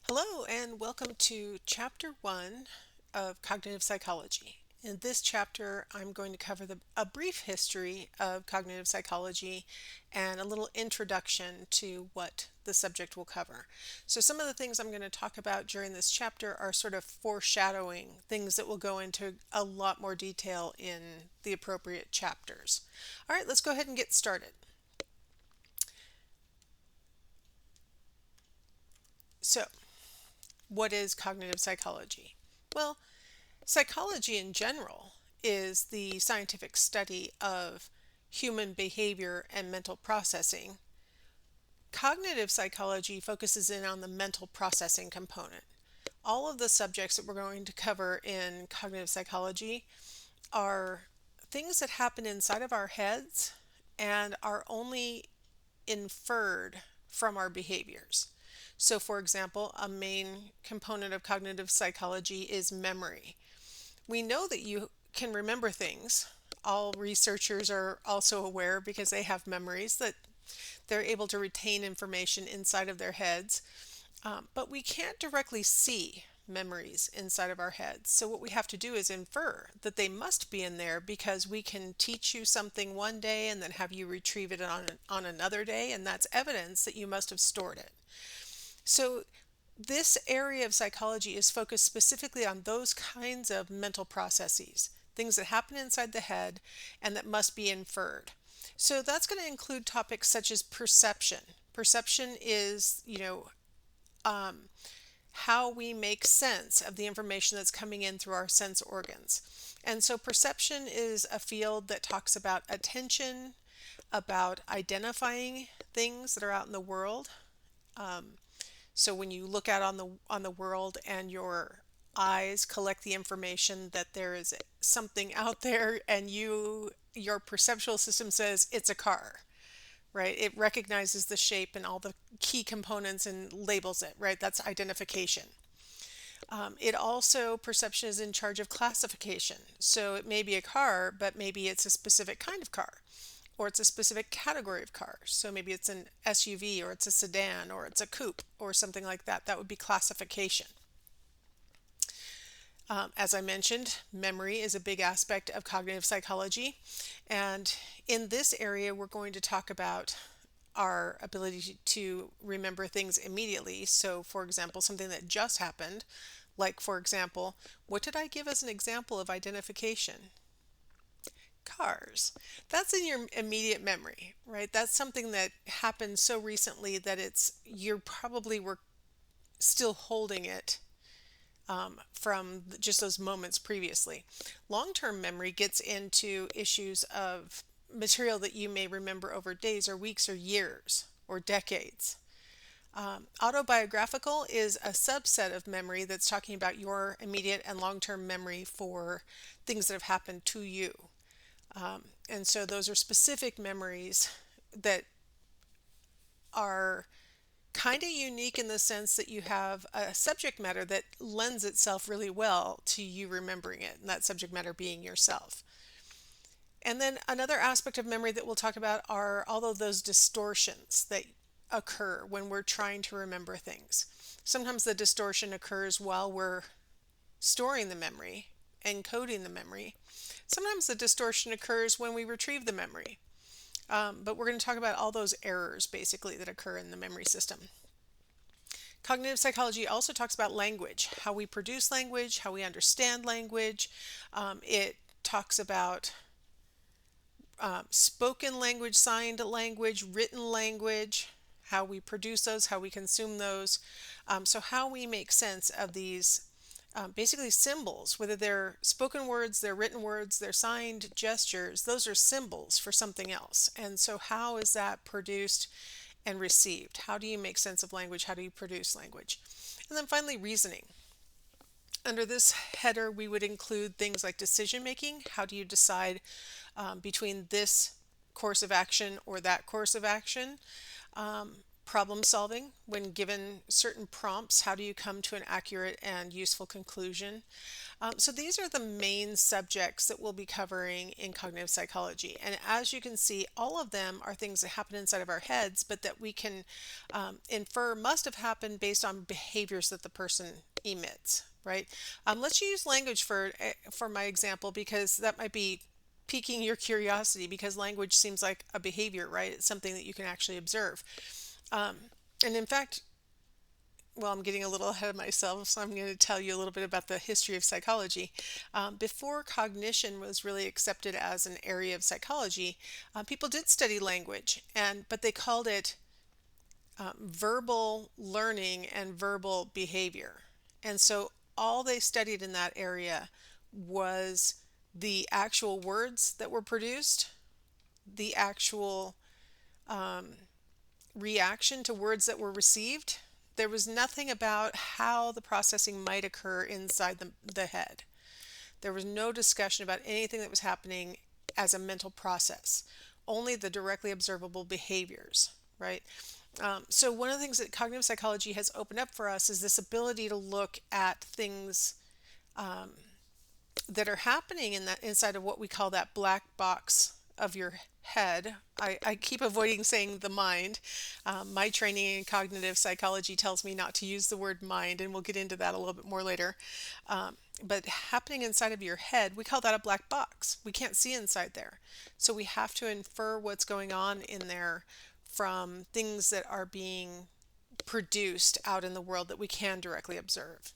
Hello, and welcome to Chapter 1 of Cognitive Psychology. In this chapter, I'm going to cover a brief history of cognitive psychology and a little introduction to what the subject will cover. So, some of the things I'm going to talk about during this chapter are sort of foreshadowing things that will go into a lot more detail in the appropriate chapters. All right, let's go ahead and get started. So, what is cognitive psychology? Well, psychology in general is the scientific study of human behavior and mental processing. Cognitive psychology focuses in on the mental processing component. All of the subjects that we're going to cover in cognitive psychology are things that happen inside of our heads and are only inferred from our behaviors. So, for example, a main component of cognitive psychology is memory. We know that you can remember things. All researchers are also aware because they have memories that they're able to retain information inside of their heads. But we can't directly see memories inside of our heads. So what we have to do is infer that they must be in there because we can teach you something one day and then have you retrieve it on another day, and that's evidence that you must have stored it. So this area of psychology is focused specifically on those kinds of mental processes, things that happen inside the head and that must be inferred. So that's going to include topics such as perception. Perception is, how we make sense of the information that's coming in through our sense organs. And so perception is a field that talks about attention, about identifying things that are out in the world. So when you look out on the world and your eyes collect the information that there is something out there and your perceptual system says it's a car, right? It recognizes the shape and all the key components and labels it, right? That's identification. It also, perception is in charge of classification. So it may be a car, but maybe it's a specific kind of car, or it's a specific category of car. So maybe it's an SUV, or it's a sedan, or it's a coupe, or something like that. That would be classification. As I mentioned, memory is a big aspect of cognitive psychology. And in this area, we're going to talk about our ability to remember things immediately. So, for example, something that just happened, like, for example, what did I give as an example of identification? Cars. That's in your immediate memory, right? That's something that happened so recently that you probably were still holding it from just those moments previously. Long term memory gets into issues of material that you may remember over days or weeks or years or decades. Autobiographical is a subset of memory that's talking about your immediate and long term memory for things that have happened to you. And so those are specific memories that are kind of unique in the sense that you have a subject matter that lends itself really well to you remembering it, and that subject matter being yourself. And then another aspect of memory that we'll talk about are all of those distortions that occur when we're trying to remember things. Sometimes the distortion occurs while we're storing the memory, encoding the memory. Sometimes the distortion occurs when we retrieve the memory. But we're going to talk about all those errors basically that occur in the memory system. Cognitive psychology also talks about language, how we produce language, how we understand language. It talks about spoken language, signed language, written language, how we produce those, how we consume those. So, how we make sense of these basically symbols, whether they're spoken words, they're written words, they're signed gestures, those are symbols for something else. And so, how is that produced and received? How do you make sense of language? How do you produce language? And then finally, reasoning. Under this header, we would include things like decision making. How do you decide between this course of action or that course of action? problem solving when given certain prompts. How do you come to an accurate and useful conclusion? So these are the main subjects that we'll be covering in cognitive psychology. And as you can see, all of them are things that happen inside of our heads, but that we can infer must have happened based on behaviors that the person emits, right? Let's use language for my example, because that might be piquing your curiosity, because language seems like a behavior, right? It's something that you can actually observe. Um, and in fact, well, I'm getting a little ahead of myself, so I'm going to tell you a little bit about the history of psychology. Before cognition was really accepted as an area of psychology, people did study language, but they called it verbal learning and verbal behavior. And so all they studied in that area was the actual words that were produced, the actual reaction to words that were received. There was nothing about how the processing might occur inside the head. There was no discussion about anything that was happening as a mental process, only the directly observable behaviors, right? So one of the things that cognitive psychology has opened up for us is this ability to look at things that are happening inside of what we call that black box of your head. I keep avoiding saying the mind. My training in cognitive psychology tells me not to use the word mind, and we'll get into that a little bit more later. But happening inside of your head, we call that a black box. We can't see inside there. So we have to infer what's going on in there from things that are being produced out in the world that we can directly observe.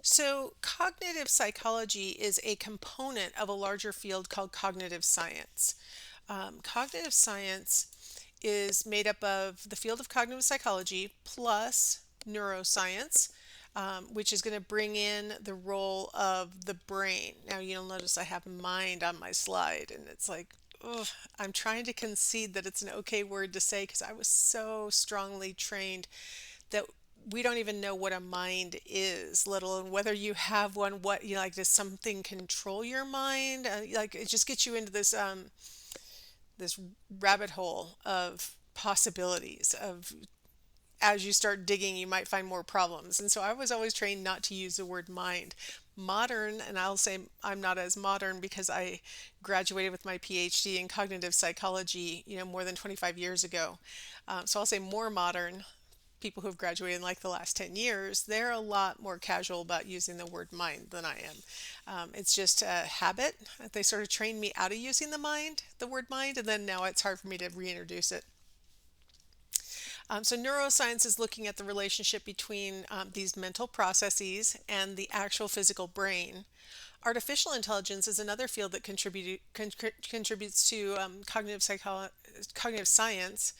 So, cognitive psychology is a component of a larger field called cognitive science. Cognitive science is made up of the field of cognitive psychology plus neuroscience, which is going to bring in the role of the brain. Now, you'll notice I have mind on my slide, and it's like, ugh, I'm trying to concede that it's an okay word to say because I was so strongly trained that we don't even know what a mind is, let alone whether you have one. What, like, does something control your mind? Like, it just gets you into this rabbit hole of possibilities of, as you start digging, you might find more problems. And so I was always trained not to use the word mind. Modern, and I'll say I'm not as modern because I graduated with my PhD in cognitive psychology, more than 25 years ago. So I'll say more modern people who have graduated in like the last 10 years, they're a lot more casual about using the word mind than I am. It's just a habit. They sort of trained me out of using the word mind, and then now it's hard for me to reintroduce it. So neuroscience is looking at the relationship between these mental processes and the actual physical brain. Artificial intelligence is another field that contributes to cognitive science.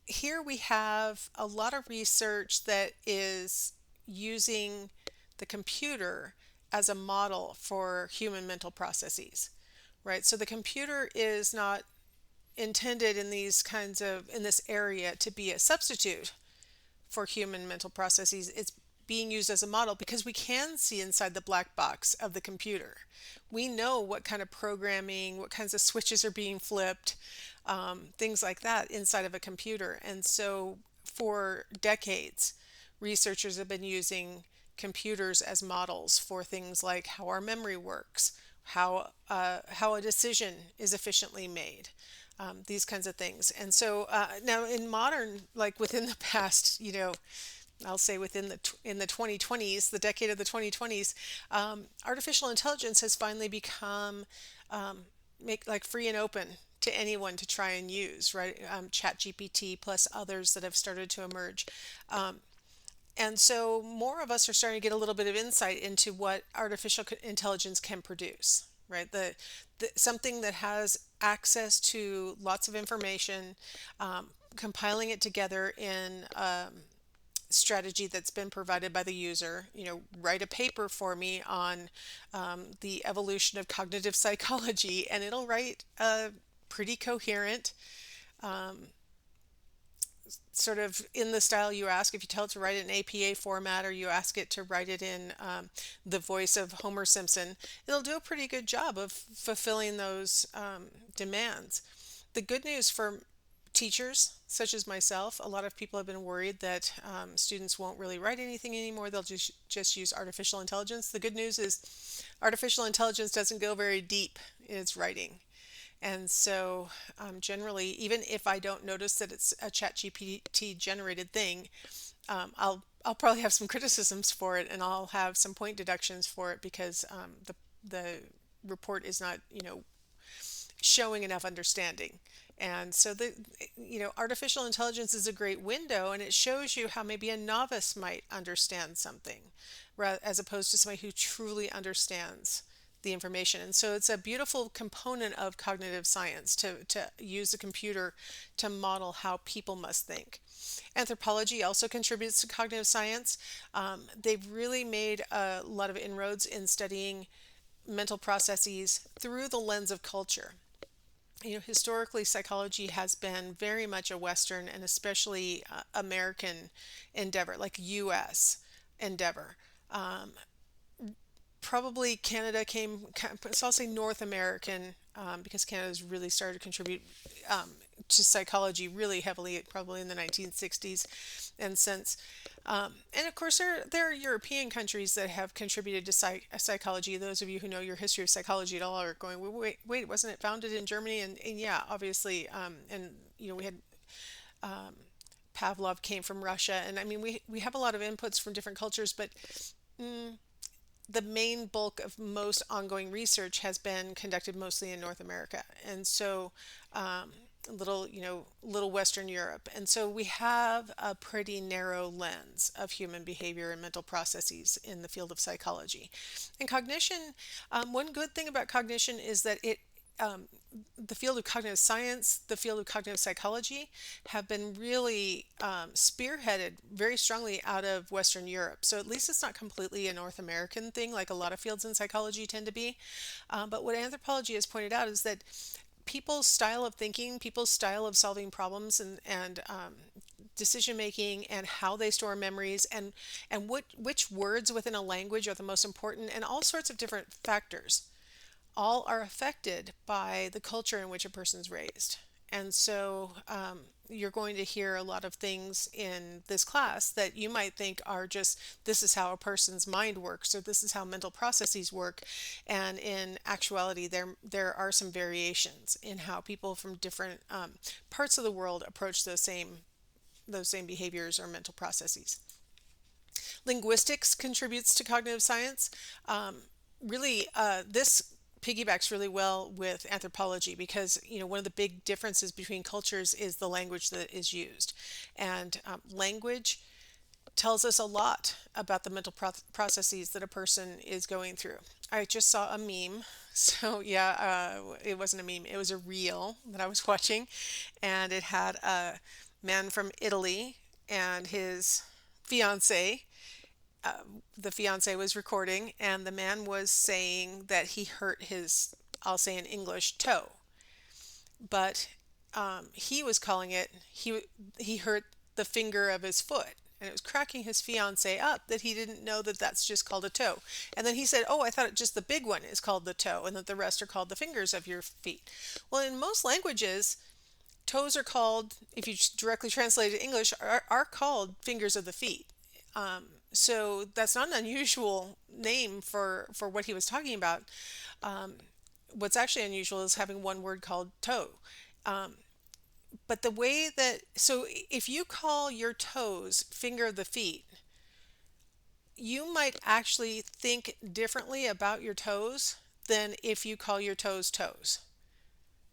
Here we have a lot of research that is using the computer as a model for human mental processes, right? So the computer is not intended in this area to be a substitute for human mental processes. It's being used as a model because we can see inside the black box of the computer. We know what kind of programming, what kinds of switches are being flipped, things like that inside of a computer. And so for decades, researchers have been using computers as models for things like how our memory works, how a decision is efficiently made, these kinds of things. And so now in modern, like within the past, I'll say in the 2020s, the decade of the 2020s, artificial intelligence has finally become free and open to anyone to try and use, right? ChatGPT plus others that have started to emerge. And so more of us are starting to get a little bit of insight into what artificial intelligence can produce, right? Something that has access to lots of information, compiling it together in strategy that's been provided by the user. Write a paper for me on the evolution of cognitive psychology, and it'll write a pretty coherent sort of in the style you ask. If you tell it to write it in APA format or you ask it to write it in the voice of Homer Simpson, it'll do a pretty good job of fulfilling those demands. The good news for teachers, such as myself, a lot of people have been worried that students won't really write anything anymore. They'll just use artificial intelligence. The good news is artificial intelligence doesn't go very deep in its writing. And so, generally, even if I don't notice that it's a ChatGPT generated thing, I'll probably have some criticisms for it, and I'll have some point deductions for it because the report is not, showing enough understanding. And so artificial intelligence is a great window, and it shows you how maybe a novice might understand something, as opposed to somebody who truly understands the information. And so it's a beautiful component of cognitive science to use a computer to model how people must think. Anthropology also contributes to cognitive science. They've really made a lot of inroads in studying mental processes through the lens of culture. Historically, psychology has been very much a Western and especially American endeavor, like US endeavor. Probably Canada came, so I'll say North American, because Canada's really started to contribute to psychology really heavily, probably in the 1960s and since. And of course, there are European countries that have contributed to psychology. Those of you who know your history of psychology at all are going, wait, wasn't it founded in Germany? And yeah, obviously, and we had Pavlov came from Russia, and I mean, we have a lot of inputs from different cultures, but the main bulk of most ongoing research has been conducted mostly in North America, and so little Western Europe. And so we have a pretty narrow lens of human behavior and mental processes in the field of psychology. And cognition, one good thing about cognition is that the field of cognitive science, the field of cognitive psychology have been really spearheaded very strongly out of Western Europe. So at least it's not completely a North American thing like a lot of fields in psychology tend to be. But what anthropology has pointed out is that people's style of thinking, people's style of solving problems and decision making and how they store memories and which words within a language are the most important and all sorts of different factors all are affected by the culture in which a person's raised. And so you're going to hear a lot of things in this class that you might think are just this is how a person's mind works or this is how mental processes work. And in actuality, there are some variations in how people from different parts of the world approach those same behaviors or mental processes. Linguistics contributes to cognitive science. Really, this piggybacks really well with anthropology because one of the big differences between cultures is the language that is used, and language tells us a lot about the mental processes that a person is going through. I just saw a meme, so yeah, it wasn't a meme, it was a reel that I was watching, and it had a man from Italy and his fiance. The fiance was recording, and the man was saying that he hurt his, I'll say in English, toe, but he was calling it he hurt the finger of his foot, and it was cracking his fiance up that he didn't know that that's just called a toe. And then he said, "Oh, I thought just the big one is called the toe, and that the rest are called the fingers of your feet." Well, in most languages, toes are called, if you directly translate it to English, are called fingers of the feet. So that's not an unusual name for what he was talking about. What's actually unusual is having one word called toe. But the way that, so if you call your toes finger of the feet, you might actually think differently about your toes than if you call your toes toes.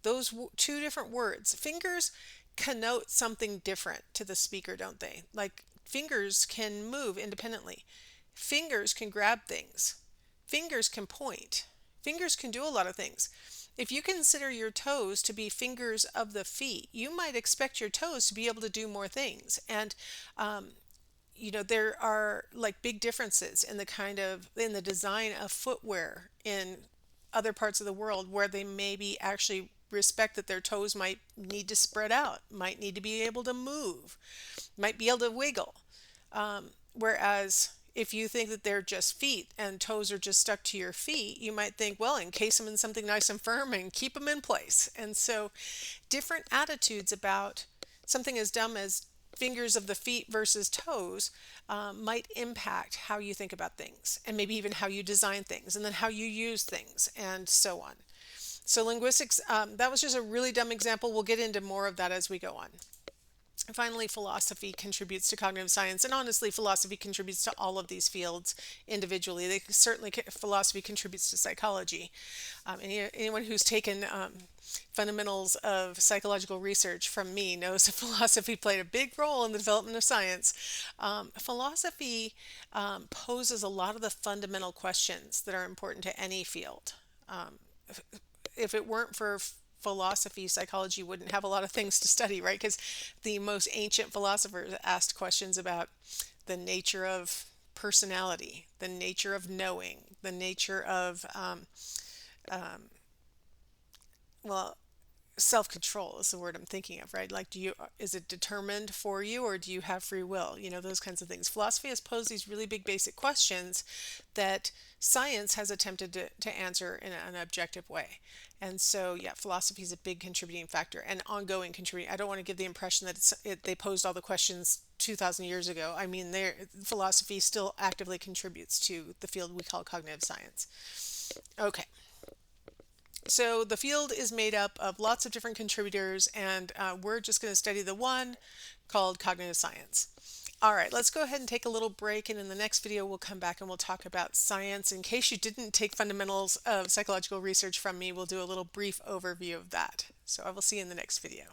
Those two different words. Fingers connote something different to the speaker, don't they? Like fingers can move independently. Fingers can grab things. Fingers can point. Fingers can do a lot of things. If you consider your toes to be fingers of the feet, you might expect your toes to be able to do more things. And there are like big differences in the design of footwear in other parts of the world where they may be actually respect that their toes might need to spread out, might need to be able to move, might be able to wiggle. Whereas if you think that they're just feet and toes are just stuck to your feet, you might think, well, encase them in something nice and firm and keep them in place. And so different attitudes about something as dumb as fingers of the feet versus toes might impact how you think about things, and maybe even how you design things, and then how you use things, and so on. So linguistics, that was just a really dumb example. We'll get into more of that as we go on. And finally, philosophy contributes to cognitive science, and honestly, philosophy contributes to all of these fields individually. Philosophy contributes to psychology. Anyone who's taken fundamentals of psychological research from me knows that philosophy played a big role in the development of science. Philosophy poses a lot of the fundamental questions that are important to any field. If it weren't for philosophy, psychology wouldn't have a lot of things to study, right? Because the most ancient philosophers asked questions about the nature of personality, the nature of knowing, the nature of, well, self-control is the word I'm thinking of, right? Like, is it determined for you, or do you have free will? You know, those kinds of things. Philosophy has posed these really big basic questions that science has attempted to answer in an objective way. And so, yeah, philosophy is a big contributing factor and ongoing contributing. I don't want to give the impression that they posed all the questions 2,000 years ago. I mean, philosophy still actively contributes to the field we call cognitive science. Okay. So the field is made up of lots of different contributors, and we're just going to study the one called cognitive science. All right, let's go ahead and take a little break, and in the next video we'll come back and we'll talk about science. In case you didn't take fundamentals of psychological research from me, we'll do a little brief overview of that. So I will see you in the next video.